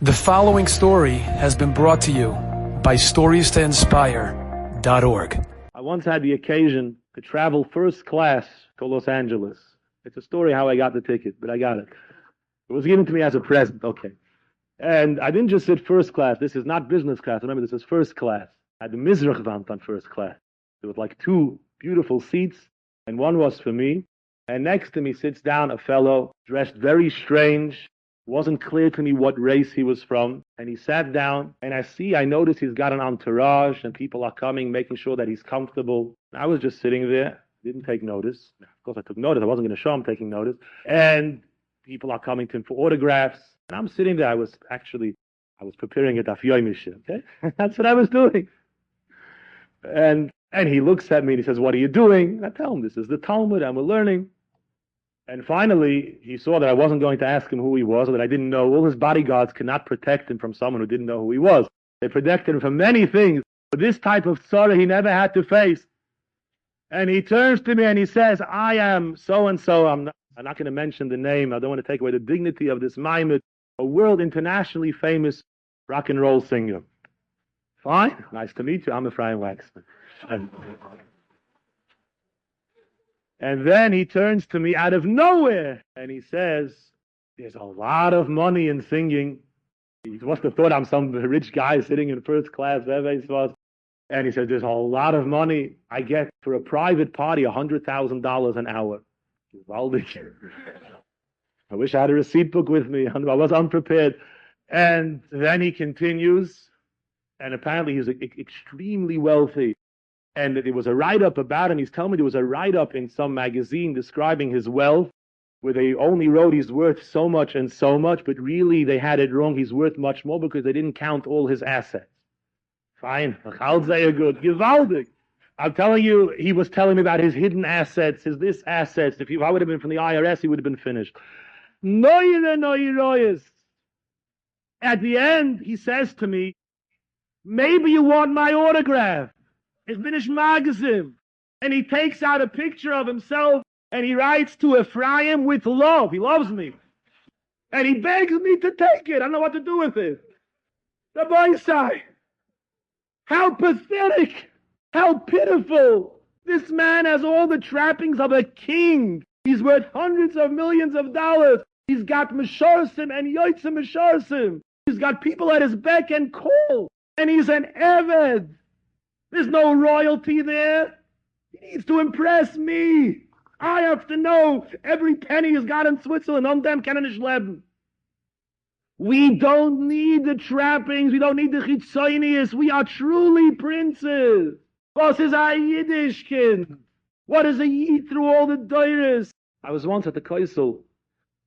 The following story has been brought to you by StoriesToInspire.org. I once had the occasion to travel first class to Los Angeles. It's a story how I got the ticket, but I got it. It was given to me as a present, okay. And I didn't just sit first class. This is not business class. Remember, this is first class. I had the Mizrachwand on first class. There was like two beautiful seats, and one was for me. And next to me sits down a fellow dressed very strange. Wasn't clear to me what race he was from. And he sat down, and I noticed he's got an entourage, and people are coming, making sure that he's comfortable. I was just sitting there, didn't take notice. Of course, I took notice. I wasn't going to show him taking notice. And people are coming to him for autographs. And I'm sitting there. I was preparing a daf yomi, okay? That's what I was doing. And he looks at me, and he says, "What are you doing?" And I tell him, "This is the Talmud, and we're learning." And finally, he saw that I wasn't going to ask him who he was, or that I didn't know. All his bodyguards could not protect him from someone who didn't know who he was. They protected him from many things, but this type of tzara he never had to face. And he turns to me and he says, "I am so-and-so." I'm not going to mention the name. I don't want to take away the dignity of this maimed, a world internationally famous rock and roll singer. Fine. Nice to meet you. I'm Ephraim Wachsman. And then he turns to me out of nowhere, and he says, "There's a lot of money in singing." He must have thought I'm some rich guy sitting in first class, wherever he was. And he says, "There's a lot of money. I get for a private party $100,000 an hour." I wish I had a receipt book with me. I was unprepared. And then he continues, and apparently he's extremely wealthy. And there was a write-up about him. He's telling me there was a write-up in some magazine describing his wealth, where they only wrote he's worth so much and so much, but really they had it wrong. He's worth much more because they didn't count all his assets. Fine. I'll say a good. Gewaldig. I'm telling you, he was telling me about his hidden assets, his this assets. If I would have been from the IRS, he would have been finished. Noyes. At the end, he says to me, "Maybe you want my autograph. Ich bin nicht magazine." And he takes out a picture of himself and he writes to Ephraim with love. He loves me. And he begs me to take it. I don't know what to do with it. Rabbi Isai, how pathetic, how pitiful. This man has all the trappings of a king. He's worth hundreds of millions of dollars. He's got Meshorsim and Yotzim Meshorsim. He's got people at his beck and call. And he's an Eved. There's no royalty there. He needs to impress me. I have to know every penny he's got in Switzerland. On them can nicht leben. We don't need the trappings. We don't need the chitzonius. We are truly princes. Was is a Yiddish kind? What is a Yid through all the doires? I was once at the Kaisel,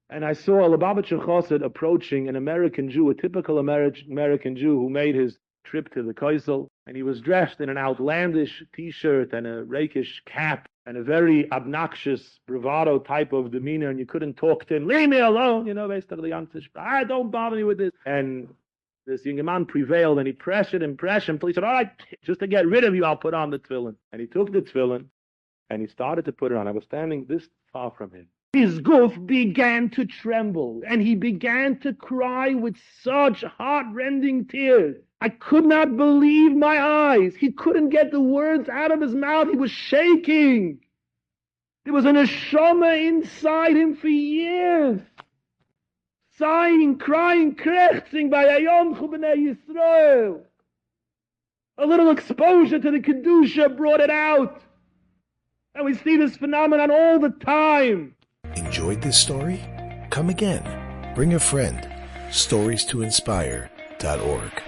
and I saw a Lubavitcher Chassid approaching an American Jew, a typical American Jew who made his trip to the Kaisel, and he was dressed in an outlandish t-shirt and a rakish cap and a very obnoxious bravado type of demeanor, and you couldn't talk to him. "Leave me alone," based on the Yantish. "I don't bother me with this." And this young man prevailed, and he pressured him. He said, "All right, just to get rid of you, I'll put on the tefillin." And he took the tefillin, and he started to put it on. I was standing this far from him. His goof began to tremble, and he began to cry with such heart-rending tears. I could not believe my eyes. He couldn't get the words out of his mouth. He was shaking. There was a neshama inside him for years. Sighing, crying, krechzing by Ayom Chubnei Yisrael. A little exposure to the Kedusha brought it out. And we see this phenomenon all the time. Enjoyed this story? Come again. Bring a friend. StoriesToInspire.org